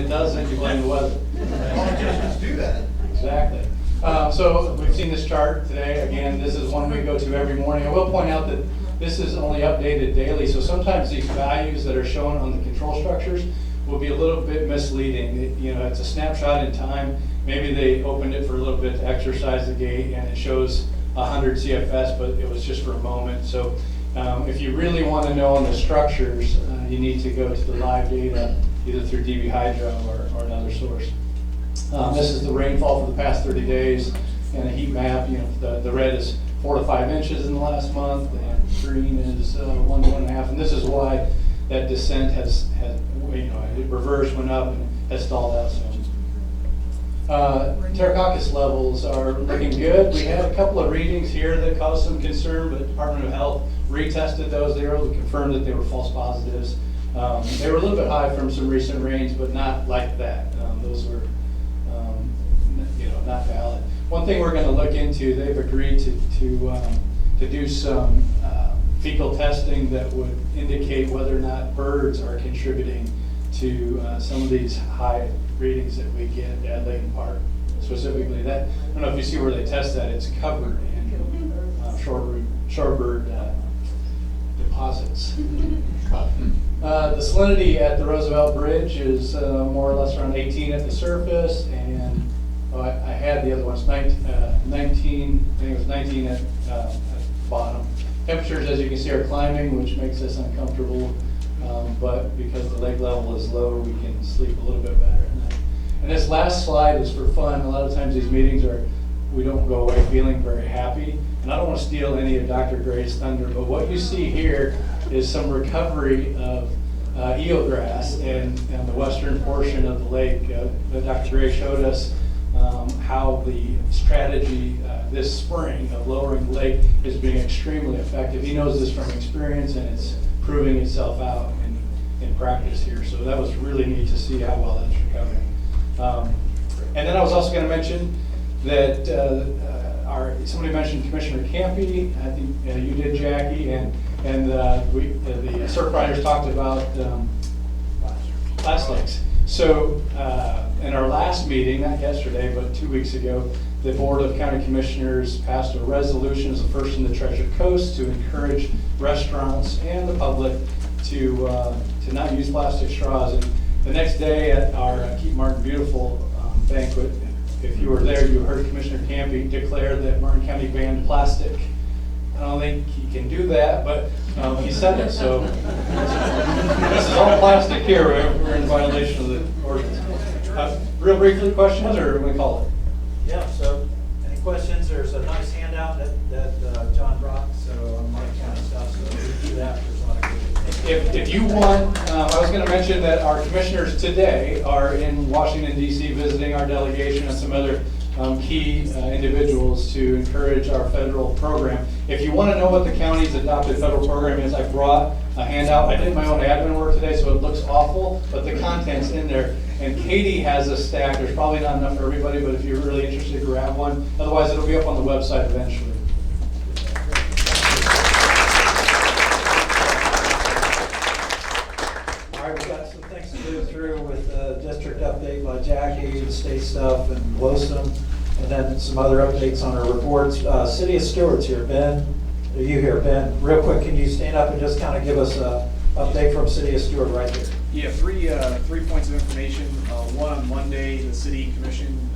doesn't, you blame the weather. Politicians do that. Exactly. So we've seen this chart today. Again, this is one we go to every morning. I will point out that this is only updated daily, so sometimes these values that are shown on the control structures will be a little bit misleading. You know, it's a snapshot in time. Maybe they opened it for a little bit to exercise the gate and it shows 100 CFS, but it was just for a moment. So if you really want to know on the structures, you need to go to the live data, either through DB Hydro or another source. This is the rainfall for the past 30 days and a heat map. You know, the red is 4 to 5 inches in the last month, and green is 1 to 1.5. And this is why that descent has you know, it reversed, went up, and has stalled out some. Pterococcus levels are looking good. We had a couple of readings here that caused some concern, but Department of Health retested those. They were able to confirm that they were false positives. They were a little bit high from some recent rains, but not like that. Those were you know, not valid. One thing we're going to look into, they've agreed to do some fecal testing that would indicate whether or not birds are contributing to some of these high readings that we get at Layton Park. Specifically, that, I don't know if you see where they test that, it's covered in shorebird deposits. The salinity at the Roosevelt Bridge is more or less around 18 at the surface, and I had the other ones, 19, I think it was 19 at the bottom. Temperatures, as you can see, are climbing, which makes us uncomfortable, but because the lake level is lower, we can sleep a little bit better at night. And this last slide is for fun. A lot of times these meetings we don't go away feeling very happy, and I don't want to steal any of Dr. Gray's thunder, but what you see here is some recovery of eelgrass in the western portion of the lake. Dr. Gray showed us how the strategy this spring of lowering the lake is being extremely effective. He knows this from experience, and it's proving itself out in practice here. So that was really neat to see how well that's recovering. And then I was also going to mention that somebody mentioned Commissioner Campy. I think you did, Jackie, and the CERC writers talked about Last Lakes. So in our last meeting, not yesterday, but 2 weeks ago, the Board of County Commissioners passed a resolution as the first in the Treasure Coast to encourage restaurants and the public to not use plastic straws. And the next day at our Keep Martin Beautiful banquet, if you were there, you heard Commissioner Campy declare that Martin County banned plastic. I don't think he can do that, but he said it. So this is all plastic here. We're in violation of the ordinance. Real briefly, questions, or what do we call it? Yeah, so any questions? There's a nice handout that John brought, so on Martin County stuff, so we do that. There's a lot of good. If you want, I was going to mention that our commissioners today are in Washington, D.C. visiting our delegation and some other key individuals to encourage our federal program. If you want to know what the county's adopted federal program is, I brought a handout. I did my own admin work today, so it looks awful, but the content's in there. And Katie has a stack. There's probably not enough for everybody, but if you're really interested, grab one. Otherwise, it'll be up on the website eventually. All right, we've got some things to move through with the district update by Jackie, the state stuff, and Losum, and then some other updates on our reports. City of Stuart's here. Ben, are you here? Ben, real quick, can you stand up and just kind of give us an update from City of Stuart right here? Yeah, three points of information. One, on Monday, the City Commission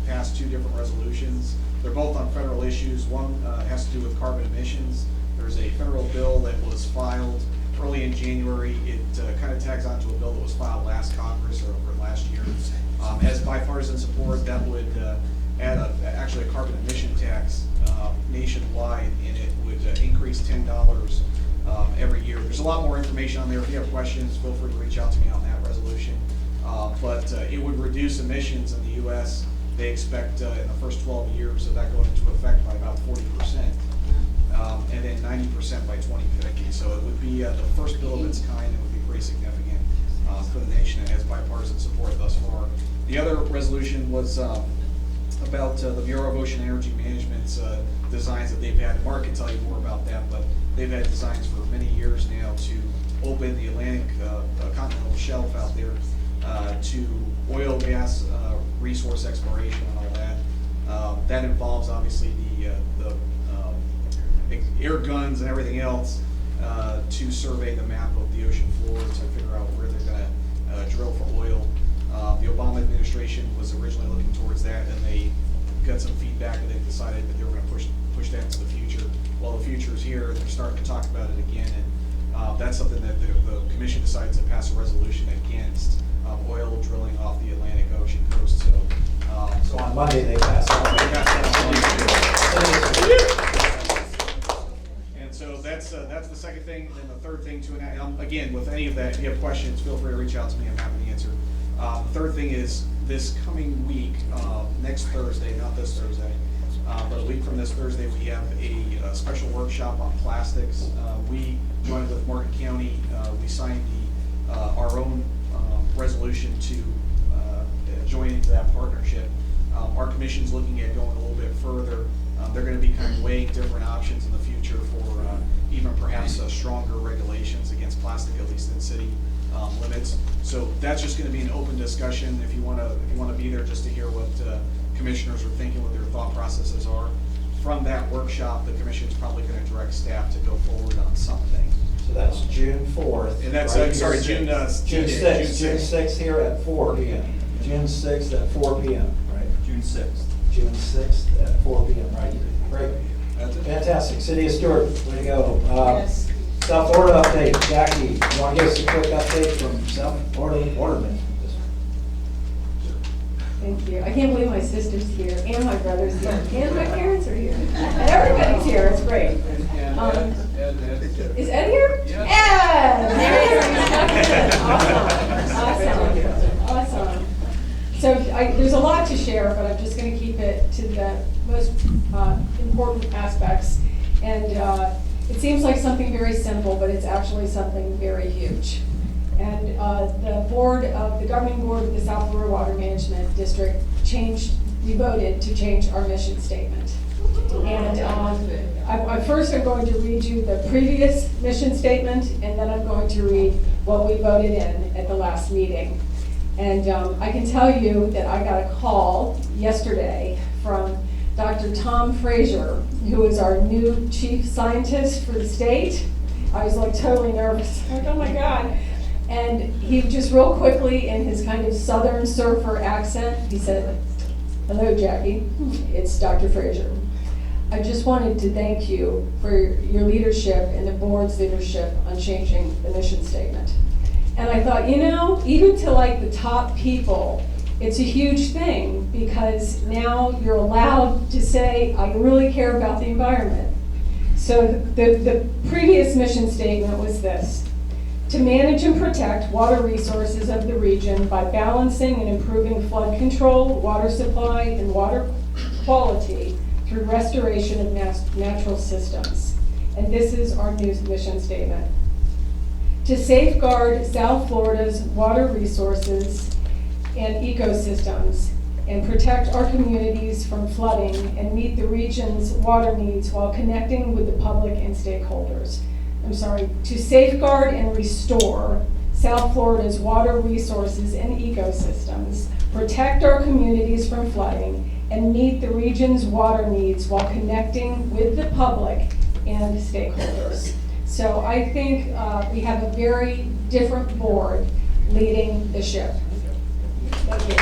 passed 2 different resolutions. They're both on federal issues. One has to do with carbon emissions. There's a federal bill that was filed early in January. It kind of tags onto a bill that was filed last Congress or last year. Has bipartisan support. That would add actually a carbon emission tax nationwide, and it would increase $10 every year. There's a lot more information on there. If you have questions, feel free to reach out to me on that resolution. But it would reduce emissions in the U.S. They expect in the first 12 years of that going into effect by about 40%, and then 90% by 2050. So it would be the first bill of its kind. It would be pretty significant for the nation. It has bipartisan support thus far. The other resolution was about the Bureau of Ocean Energy Management's designs that they've had. Mark can tell you more about that, but they've had designs for many years now to open the Atlantic continental shelf out there to oil, gas, resource exploration and all that. That involves obviously the air guns and everything else to survey the map of the ocean floor to figure out where they're going to drill for oil. The Obama administration was originally looking towards that, and they got some feedback, and they decided that they were going to push that into the future. Well, the future is here, and they're starting to talk about it again, and that's something that the commission decided to pass a resolution against oil drilling off the Atlantic Ocean coast. So on Monday, they passed They out. passed that on. And so that's the second thing. And the third thing to enact, again, with any of that, if you have questions, feel free to reach out to me. I'm happy to answer. The third thing is this coming week, next Thursday, not this Thursday, but a week from this Thursday, we have a special workshop on plastics. We joined with Martin County. We signed our own resolution to join into that partnership. Our commission's looking at going a little bit further. They're going to be kind of weighing different options in the future for even perhaps stronger regulations against plastic, at least in city limits. So that's just going to be an open discussion. If you want to be there just to hear what commissioners are thinking, what their thought processes are. From that workshop, the commission's probably going to direct staff to go forward on something. So that's June 4th. And that's, right sorry, here. June 6th. June 6th here at 4 p.m. June 6th at 4 p.m., right? June 6th. June 6th at 4 p.m., right? Great. That's it. Fantastic. City of Stuart, way to go. Yes. South Florida update. Jackie, you want to give us a quick update from South Florida Waterman? Thank you. I can't believe my sister's here, and my brother's here, and my parents are here. And everybody's here. It's great. Is Ed here? Yeah. Ed! There he is. Awesome. So there's a lot to share, but I'm just going to keep it to the most important aspects. And it seems like something very simple, but it's actually something very huge. And the governing board of the South Florida Water Management District we voted to change our mission statement. And first I'm going to read you the previous mission statement, and then I'm going to read what we voted in at the last meeting. And I can tell you that I got a call yesterday from Dr. Tom Frazier, who is our new chief scientist for the state. I was like totally nervous, like, oh my God. And he just real quickly, in his kind of southern surfer accent, he said, "Hello, Jackie, it's Dr. Frazier. I just wanted to thank you for your leadership and the board's leadership on changing the mission statement." And I thought, even to like the top people, it's a huge thing, because now you're allowed to say, I really care about the environment. So the previous mission statement was this: to manage and protect water resources of the region by balancing and improving flood control, water supply, and water quality through restoration of natural systems. And this is our new mission statement. To safeguard South Florida's water resources and ecosystems and protect our communities from flooding and meet the region's water needs while connecting with the public and stakeholders. To safeguard and restore South Florida's water resources and ecosystems, protect our communities from flooding, and meet the region's water needs while connecting with the public and stakeholders. So I think we have a very different board leading the ship. Thank you.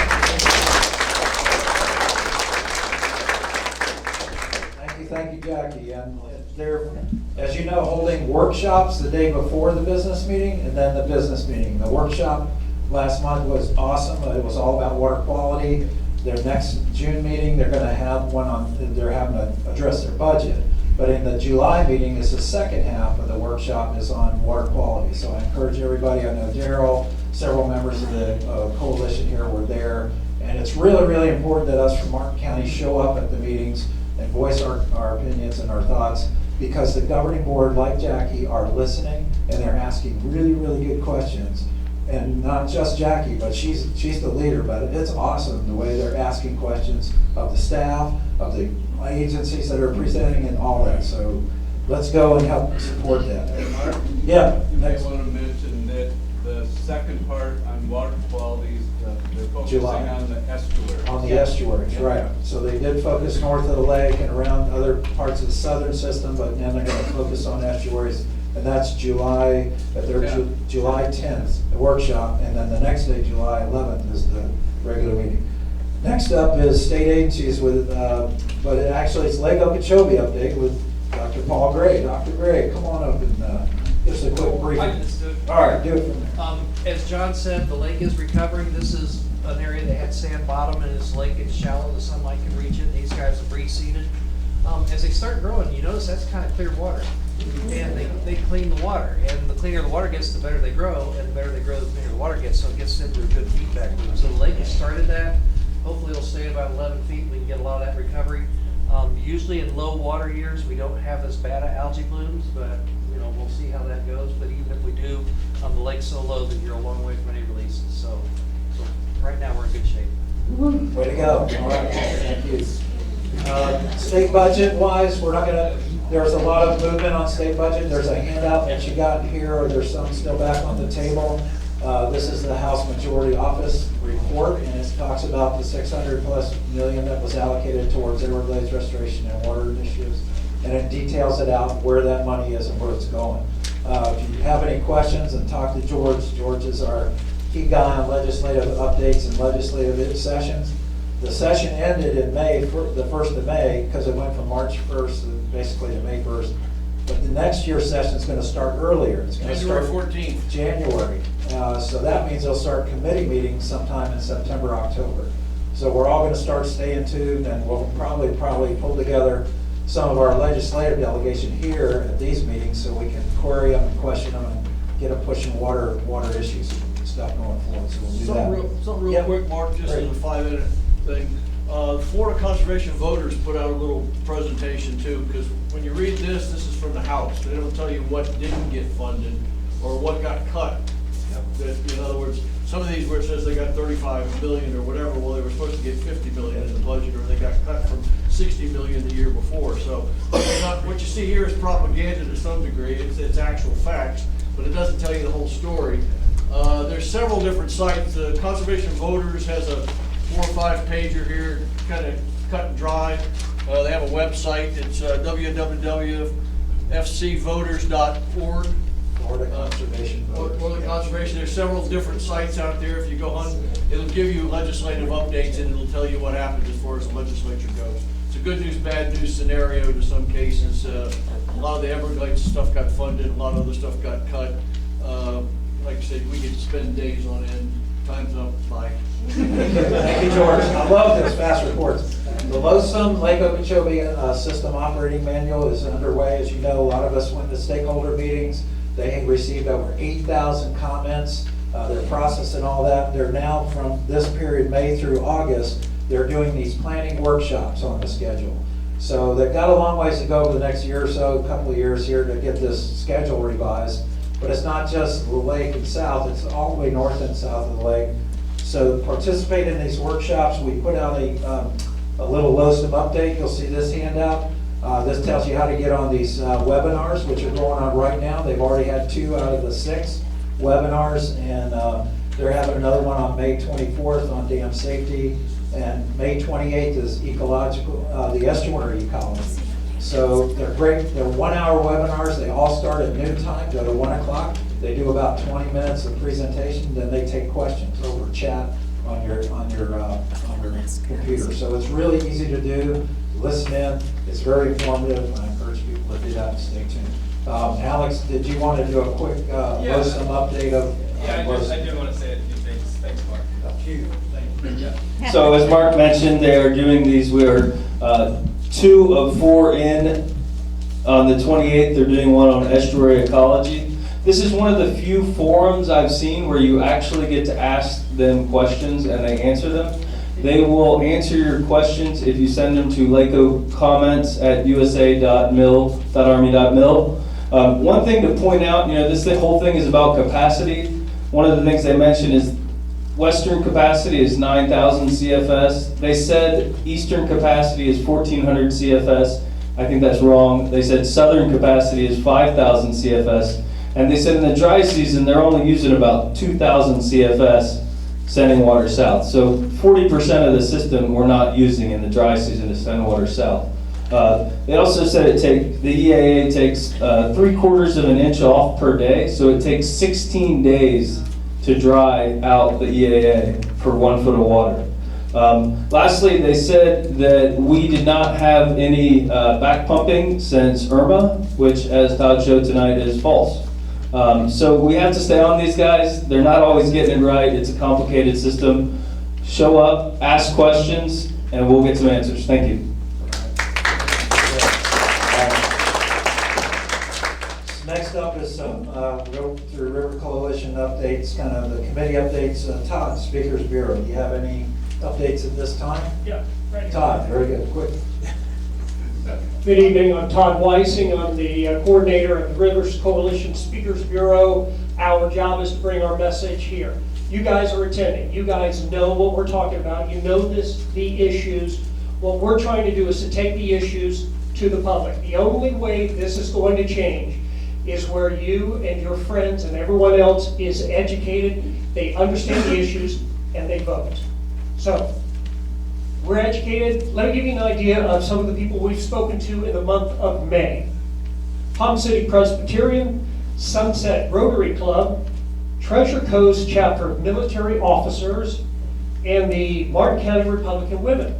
Thank you, Jackie. And they're, as you know, holding workshops the day before the business meeting and then the business meeting. The workshop last month was awesome. It was all about water quality. Their next June meeting, they're going to have one they're having to address their budget. But in the July meeting is the second half of the workshop is on water quality. So I encourage everybody. I know Daryl, several members of the coalition here were there. And it's really, really important that us from Martin County show up at the meetings and voice our opinions and our thoughts, because the governing board, like Jackie, are listening and they're asking really, really good questions. And not just Jackie, but she's the leader, but it's awesome the way they're asking questions of the staff, of the agencies that are presenting and all that. So let's go and help support that. Mark, Yeah. you may want to mention that the second part on water quality is the July. On the estuary. On the estuaries, right. So they did focus north of the lake and around other parts of the southern system, but now they're gonna focus on estuaries. And that's July, at their July 10th workshop, and then the next day, July 11th, is the regular meeting. Next up is state agencies with, but it's Lake Okeechobee update with Dr. Paul Gray. Dr. Gray, come on up and give us a quick I briefing. can just do it. All right, do it from there. As John said, the lake is recovering. This is an area that had sand bottom and this lake is shallow. The sunlight can reach it. These guys have reseeded. As they start growing, you notice that's kind of clear water. And they clean the water. And the cleaner the water gets, the better they grow. And the better they grow, the cleaner the water gets. So it gets into a good feedback loop. So the lake has started that. Hopefully it'll stay at about 11 feet. We can get a lot of that recovery. Usually in low water years, we don't have as bad algae blooms, but we'll see how that goes. But even if we do, the lake's so low that you're a long way from any releases. So right now we're in good shape. Way to go. All right, thank you. State budget wise, there's a lot of movement on state budget. There's a handout that you got here, or there's some still back on the table. This is the House Majority Office report, and it talks about the $600+ million that was allocated towards Everglades restoration and water initiatives. And it details it out where that money is and where it's going. If you have any questions, and talk to George. George is our key guy on legislative updates and legislative sessions. The session ended in May, the 1st of May, because it went from March 1st basically to May 1st. But the next year's session is going to start earlier. It's going to start January 14th. January. So that means they'll start committee meetings sometime in September, October. So we're all going to start staying tuned, and we'll probably pull together some of our legislative delegation here at these meetings so we can query them and question them and get them pushing water issues and stuff going forward. So we'll do that. Something real Yep. quick, Mark, just Great. in a 5-minute thing. Florida Conservation Voters put out a little presentation too, because when you read this is from the House. They don't tell you what didn't get funded or what got cut. That, in other words, some of these where it says they got 35 million or whatever, well, they were supposed to get 50 million in the budget, or they got cut from 60 million the year before. So what you see here is propaganda to some degree. It's actual facts, but it doesn't tell you the whole story. There's several different sites. Conservation Voters has a 4 or 5 pager here, kind of cut and dry. They have a website. It's www.fcvoters.org. Florida Conservation Voters. Florida Conservation. There's several different sites out there. If you go on, it'll give you legislative updates, and it'll tell you what happened as far as the legislature goes. It's a good news, bad news scenario to some cases. A lot of the Everglades stuff got funded. A lot of other stuff got cut. Like I said, we could spend days on end. Time's up. Bye. Thank you, George. I love those fast reports. The LOSUM Lake Okeechobee System Operating Manual is underway. As you know, a lot of us went to stakeholder meetings. They received over 8,000 comments. They're processing all that. They're now, from this period, May through August, they're doing these planning workshops on the schedule. So they've got a long ways to go over the next year or so, a couple of years here to get this schedule revised. But it's not just the lake and south, it's all the way north and south of the lake. So participate in these workshops. We put out a little LOSUM update. You'll see this handout. This tells you how to get on these webinars, which are going on right now. They've already had 2 out of the 6 webinars, and they're having another one on May 24th on dam safety, and May 28th is the estuary ecology. So they're great. They're 1-hour webinars. They all start at noon time, go to 1 o'clock. They do about 20 minutes of presentation, then they take questions over chat on your computer. So it's really easy to do. Listen in. It's very informative. I encourage people to do that and stay tuned. Alex, did you want to do a quick LOSUM update of? I do want to say a few things. Thanks, Mark. Thank you. So as Mark mentioned, they are doing these. We're 2 of 4 in. On the 28th, they're doing one on estuary ecology. This is one of the few forums I've seen where you actually get to ask them questions and they answer them. They will answer your questions if you send them to lacocomments@usa.mil.army.mil. One thing to point out, the whole thing is about capacity. One of the things they mentioned is western capacity is 9,000 CFS. They said eastern capacity is 1,400 CFS. I think that's wrong. They said southern capacity is 5,000 CFS. And they said in the dry season, they're only using about 2,000 CFS. sending water south. So 40% of the system we're not using in the dry season to send water south. They also said the EAA takes 3/4 of an inch off per day, so it takes 16 days to dry out the EAA for 1 foot of water. Lastly, they said that we did not have any back pumping since Irma, which, as Todd showed tonight, is false. So we have to stay on these guys. They're not always getting it right. It's a complicated system. Show up, ask questions, and we'll get some answers. Thank you. Next up is some go through River Coalition updates, kind of the committee updates. Todd, Speakers Bureau, do you have any updates at this time? Yeah, right. Todd, very good, quick. Good evening, I'm Todd Weissing. I'm the coordinator of the Rivers Coalition Speakers Bureau. Our job is to bring our message here. You guys are attending. You guys know what we're talking about. You know the issues. What we're trying to do is to take the issues to the public. The only way this is going to change is where you and your friends and everyone else is educated, they understand the issues, and they vote. So, we're educated. Let me give you an idea of some of the people we've spoken to in the month of May. Palm City Presbyterian, Sunset Rotary Club, Treasure Coast Chapter of Military Officers, and the Martin County Republican Women.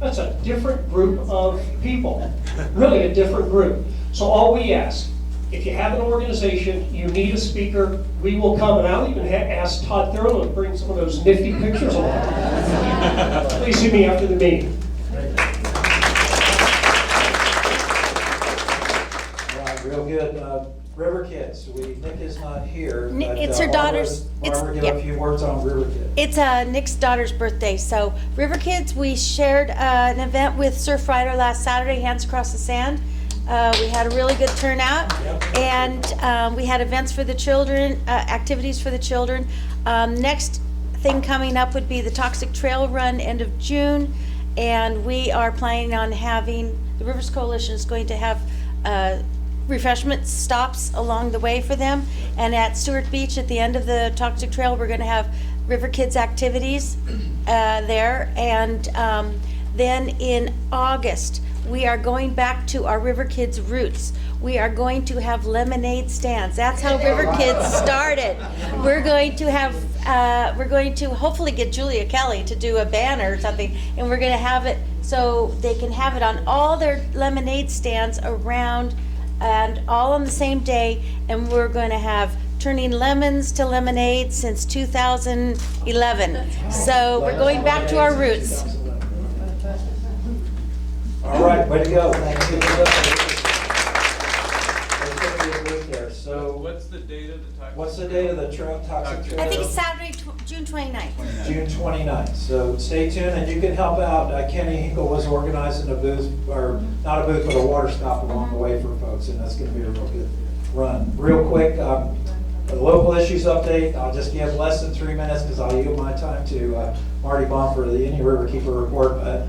That's a different group of people, really a different group. So all we ask, if you have an organization, you need a speaker, we will come, and I'll even ask Todd Thurlow to bring some of those nifty pictures along. Please see me after the meeting. All right, real good. River Kids, Nick is not here. But, It's her daughter's. Barbara, give a few words on River Kids. It's Nick's daughter's birthday. So River Kids, we shared an event with Surfrider last Saturday, Hands Across the Sand. We had a really good turnout, and we had events for the children, activities for the children. Next thing coming up would be the Toxic Trail Run, end of June, and we are planning on having, the Rivers Coalition is going to have refreshment stops along the way for them, and at Stuart Beach at the end of the Toxic Trail, we're going to have River Kids activities there, and then in August, we are going back to our River Kids roots. We are going to have lemonade stands. That's how River Kids started. We're going to hopefully get Julia Kelly to do a banner or something, and we're going to have it so they can have it on all their lemonade stands around, and all on the same day, and we're going to have turning lemons to lemonade since 2011. So we're going back to our roots. All right, way to go. Thank you. So, What's the date of the toxic? what's the date of the Toxic Trail? I think it's Saturday, June 29th. June 29th. So stay tuned, and you can help out. Kenny Hinkle was organizing a booth, or not a booth, but a water stop along the way for folks, and that's going to be a real good run. Real quick, the local issues update. I'll just give less than 3 minutes because I'll yield my time to Marty Baum for the Indian River Keeper report. But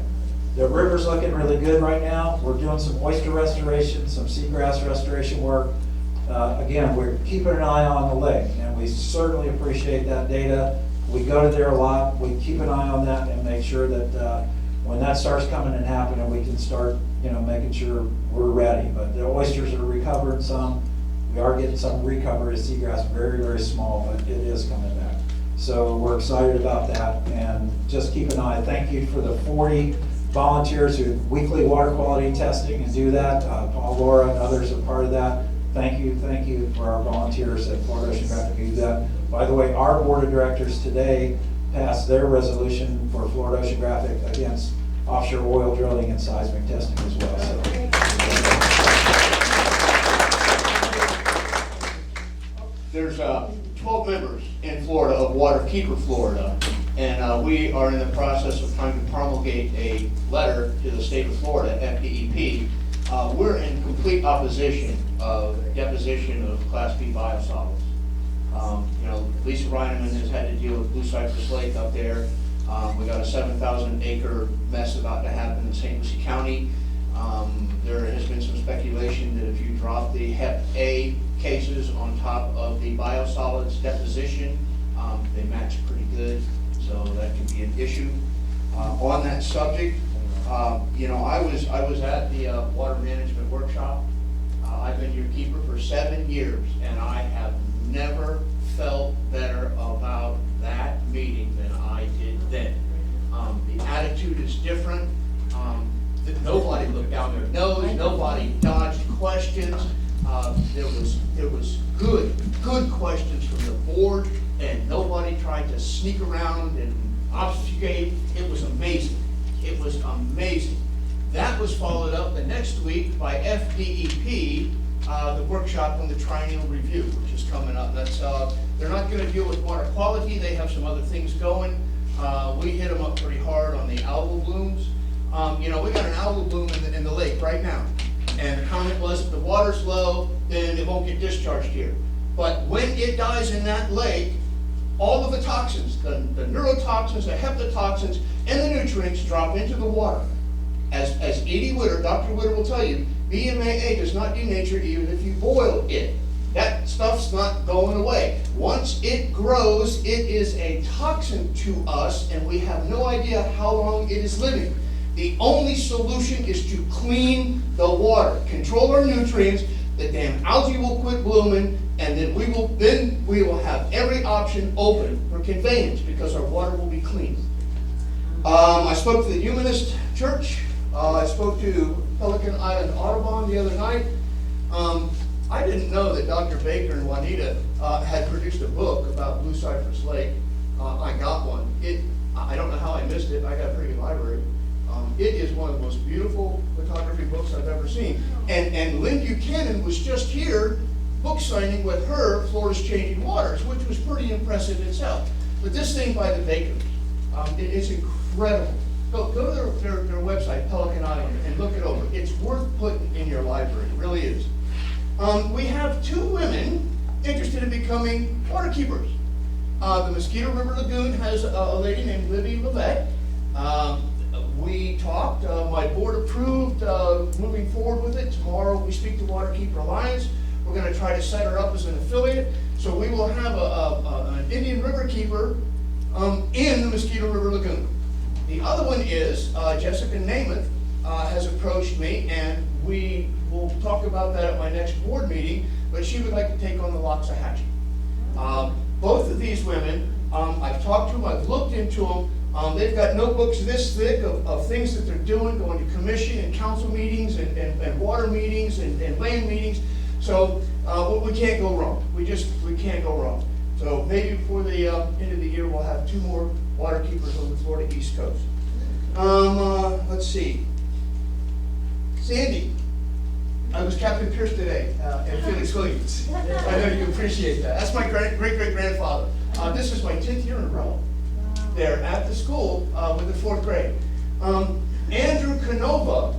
the river's looking really good right now. We're doing some oyster restoration, some seagrass restoration work. Again, we're keeping an eye on the lake, and we certainly appreciate that data. We go to there a lot. We keep an eye on that and make sure that when that starts coming and happening, we can start, making sure we're ready. But the oysters are recovering some. We are getting some recovery of seagrass, very, very small, but it is coming back. So we're excited about that, and just keep an eye. Thank you for the 40 volunteers who weekly water quality testing and do that. Paul, Laura, and others are part of that. Thank you for our volunteers at Florida Oceanographic who do that. By the way, our board of directors today passed their resolution for Florida Oceanographic against offshore oil drilling and seismic testing as well. So. There's 12 members in Florida of Waterkeeper Florida, and we are in the process of trying to promulgate a letter to the state of Florida, FDEP. We're in complete opposition of deposition of Class B biosolids. Lisa Reineman has had to deal with Blue Cypress Lake up there. We got a 7,000-acre mess about to happen in St. Lucie County. There has been some speculation that if you drop the Hep A cases on top of the biosolids deposition, they match pretty good. so that can be an issue. On that subject, you know, I was at the water management workshop. I've been your keeper for 7 years, and I have never felt better about that meeting than I did then. The attitude is different. That nobody looked down their nose, nobody dodged questions. There was good questions from the board, and nobody tried to sneak around and obfuscate. It was amazing. It was amazing. That was followed up the next week by FDEP, the workshop on the triennial review, which is coming up. That's they're not going to deal with water quality. They have some other things going. We hit them up pretty hard on the algal blooms. You know, we got an algal bloom in the lake right now. And the comment was, if the water's low, then it won't get discharged here. But when it dies in that lake, all of the toxins, the neurotoxins, the hepatotoxins, and the nutrients drop into the water. As Edie Witter, Dr. Witter will tell you, BMAA does not denature even if you boil it. That stuff's not going away. Once it grows, it is a toxin to us, and we have no idea how long it is living. The only solution is to clean the water, control our nutrients, the damn algae will quit blooming, and then we will have every option open for conveyance because our water will be clean. I spoke to the Humanist Church. I spoke to Pelican Island Audubon the other night. I didn't know that Dr. Baker and Juanita had produced a book about Blue Cypress Lake. I got one. I don't know how I missed it. I got a pretty good library. It is one of the most beautiful photography books I've ever seen. And Lynn Buchanan was just here book signing with her Florida's Changing Waters, which was pretty impressive itself. But this thing by the Bakers, it is incredible. Go to their website, Pelican Island, and look it over. It's worth putting in your library. It really is. We have 2 women interested in becoming water keepers. The Mosquito River Lagoon has a lady named Libby Levesque. We talked, my board approved moving forward with it. Tomorrow we speak to Waterkeeper Alliance. We're going to try to set her up as an affiliate. So we will have an Indian river keeper in the Mosquito River Lagoon. The other one is Jessica Namath has approached me, and we will talk about that at my next board meeting, but she would like to take on the Loxahatchee. Both of these women, I've talked to them, I've looked into them. They've got notebooks this thick of things that they're doing, going to commission and council meetings and water meetings and land meetings. So we can't go wrong. We can't go wrong. So maybe before the end of the year, we'll have 2 more water keepers on the Florida East Coast. Let's see. Sandy, I was Captain Pierce today at Felix Williams. I know you appreciate that. That's my great-great-grandfather. This is my 10th year in a row there at the school with the 4th grade. Andrew Canova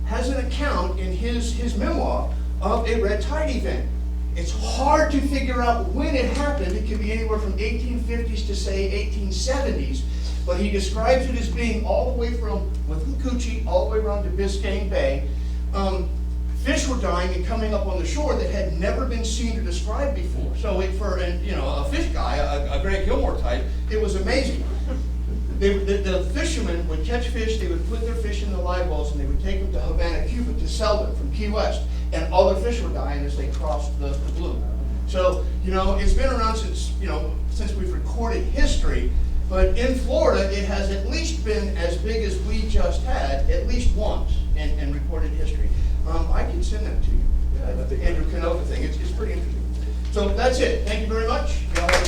has an account in his memoir of a red tide event. It's hard to figure out when it happened. It could be anywhere from 1850s to say 1870s, but he describes it as being all the way from Withlacoochee all the way around to Biscayne Bay. Fish were dying and coming up on the shore that had never been seen or described before. So for a fish guy, a Greg Gilmore type, it was amazing. The fishermen would catch fish, they would put their fish in the live wells, and they would take them to Havana, Cuba to sell them from Key West. And all the fish were dying as they crossed the bloom. So, it's been around since we've recorded history, but in Florida, it has at least been as big as we just had, at least once in recorded history. I can send that to you, the Andrew Canova thing. It's pretty interesting. So that's it. Thank you very much. Y'all have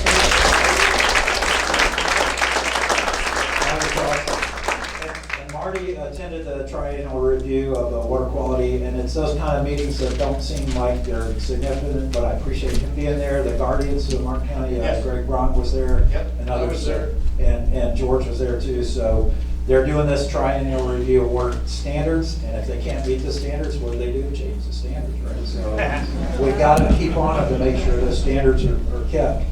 a And Marty attended the triennial review of the water quality, and it's those kind of meetings that don't seem like they're significant, but I appreciate him being there. The Guardians of Martin County, Yes. Greg Bronk was there, Yep, and I others was there. and George was there too. So they're doing this triennial review of water standards, and if they can't meet the standards, what do? Change the standards, right? So we got to keep on it to make sure the standards are kept.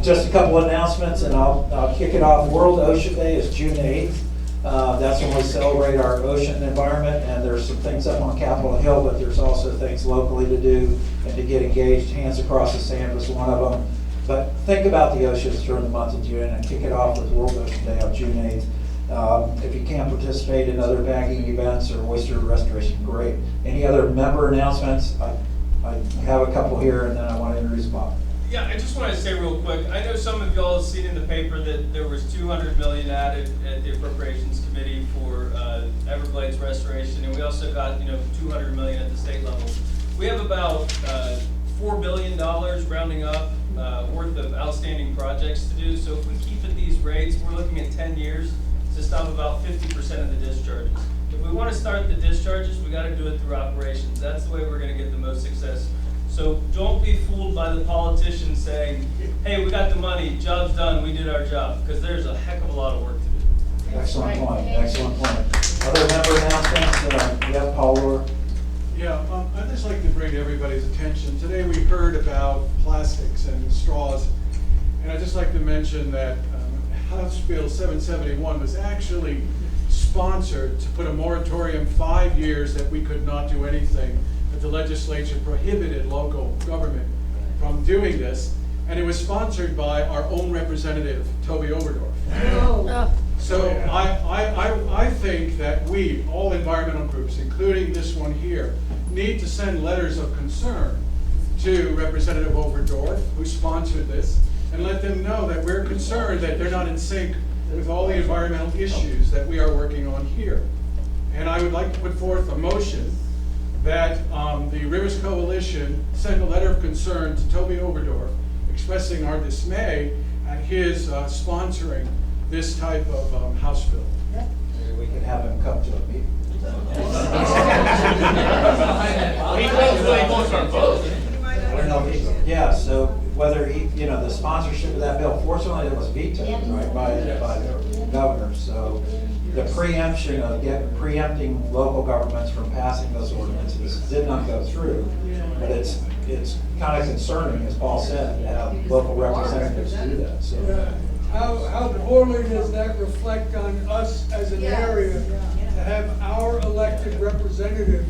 Just a couple announcements, and I'll kick it off. World Ocean Day is June 8th. That's when we celebrate our ocean environment, and there's some things up on Capitol Hill, but there's also things locally to do and to get engaged. Hands Across the Sand was one of them. But think about the oceans during the month of June and kick it off with World Ocean Day on June 8th. If you can't participate in other bagging events or oyster restoration, great. Any other member announcements? I have a couple here, and then I want to introduce Bob. Yeah, I just wanted to say real quick, I know some of y'all have seen in the paper that there was 200 million added at the Appropriations Committee for Everglades restoration, and we also got, 200 million at the state level. We have about $4 billion rounding up worth of outstanding projects to do. So if we keep at these rates, we're looking at 10 years to stop about 50% of the discharges. If we want to start the discharges, we got to do it through operations. That's the way we're going to get the most success. So don't be fooled by the politicians saying, hey, we got the money, job's done, we did our job, because there's a heck of a lot of work to do. Excellent point, excellent point. Other member announcements? Yeah, Paul Orr. Yeah, I'd just like to bring to everybody's attention, today we heard about plastics and straws, and I'd just like to mention that House Bill 771 was actually sponsored to put a moratorium 5 years that we could not do anything, that the legislature prohibited local government from doing this, and it was sponsored by our own representative, Toby Overdorf. Oh. So I think that we, all environmental groups, including this one here, need to send letters of concern to Representative Overdorf, who sponsored this, and let them know that we're concerned that they're not in sync with all the environmental issues that we are working on here. And I would like to put forth a motion that the Rivers Coalition send a letter of concern to Toby Overdorf, expressing our dismay at his sponsoring this type of House bill. Maybe we could have him come to a meeting. I don't know, yeah, so whether he, the sponsorship of that bill, fortunately it was vetoed, right, by the governor, so the preemption of preempting local governments from passing those ordinances did not go through, but it's kind of concerning, as Paul said, to have local representatives do that, so. How poorly does that reflect on us as an area to have our elected representative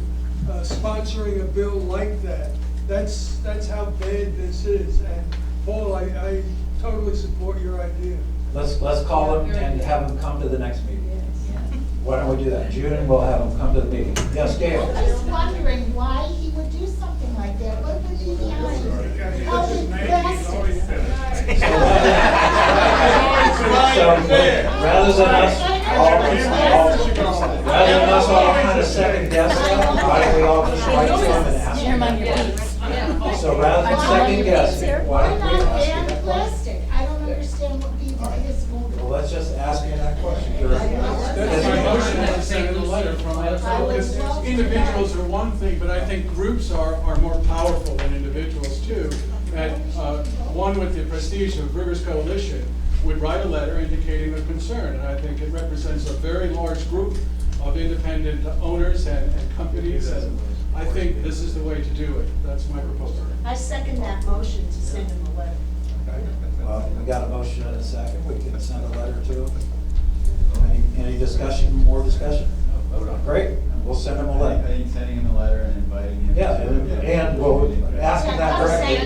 sponsoring a bill like that? That's how bad this is. And Paul, I totally support your idea. Let's call him and have him come to the next meeting. Why don't we do that? June, and we'll have him come to the meeting. Yes, Gail? I'm just wondering why he would do something like that. What would he carry? How would rather than us all kind of second guess that, why don't we all just write to him and ask him? So rather than second guess, why don't we ask him that question? I don't understand what his motive. Well, let's just ask him that question. That's my motion to send a letter from us. Because individuals are one thing, but I think groups are more powerful than individuals too. That one with the prestige of Rivers Coalition would write a letter indicating their concern, and I think it represents a very large group of independent owners and companies, and I think this is the way to do it. That's my proposal. I second that motion to send him a letter. Okay. We got a motion and a second. We can send a letter to him. Any discussion, more discussion? Great. We'll send him a letter. I think sending him a letter and inviting him. Yeah, and we'll ask him that directly.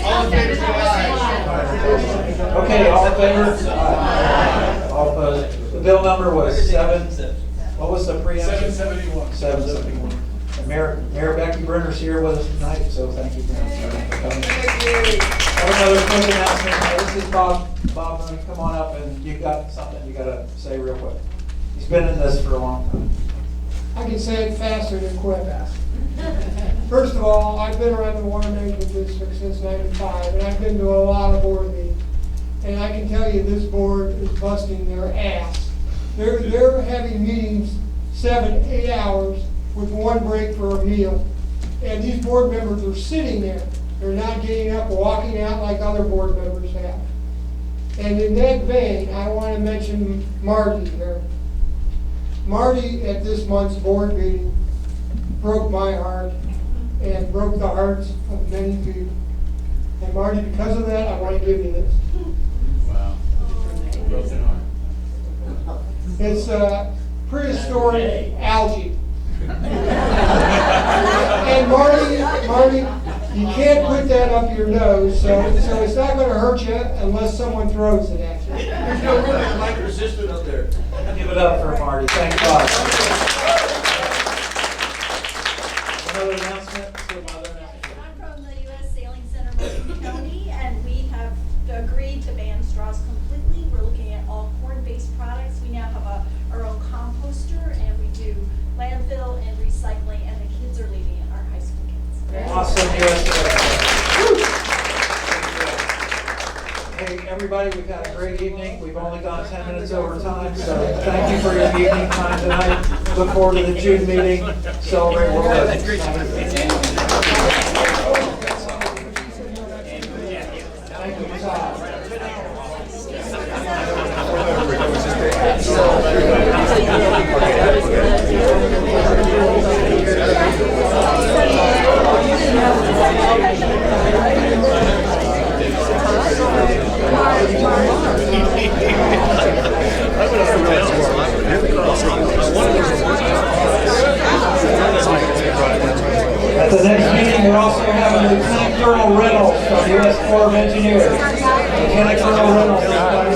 All in favor, say aye. Okay, all in favor? Aye. All opposed? The bill number was what was the preemption? 771. 771. And Mayor Becky Brenner's here with us tonight, so thank you very much for coming. I have another quick announcement. This is Bob. Bob, come on up, and you got something you got to say real quick. He's been in this for a long time. I can say it faster than quick. First of all, I've been around the water management district since '95, and I've been to a lot of board meetings. And I can tell you this board is busting their ass. They're having meetings 7, 8 hours with one break for a meal. And these board members are sitting there. They're not getting up, walking out like other board members have. And in that vein, I want to mention Marty here. Marty, at this month's board meeting, broke my heart and broke the hearts of many people. And Marty, because of that, I want to give you this. Wow. Broken heart. It's prehistoric algae. And Marty, You can't put that up your nose, so it's not gonna hurt you unless someone throws it at you. There's no really light resistant up there. Give it up for Marty, thank God. Another announcement? I'm from the U.S. Sailing Center, Morgan County, and we have agreed to ban straws completely. We're looking at all corn-based products. We now have our own composter, and we do landfill and recycling, and the kids are leading it, our high school kids. Awesome, USA. Hey, everybody, we've had a great evening. We've only gone 10 minutes over time, so thank you for your evening time tonight. Look forward to the June meeting. Celebrate World Health. Thank you, Todd. At the next meeting, we're also having Lieutenant Colonel Reynolds from U.S. Corps of Engineers. Lieutenant Colonel Reynolds is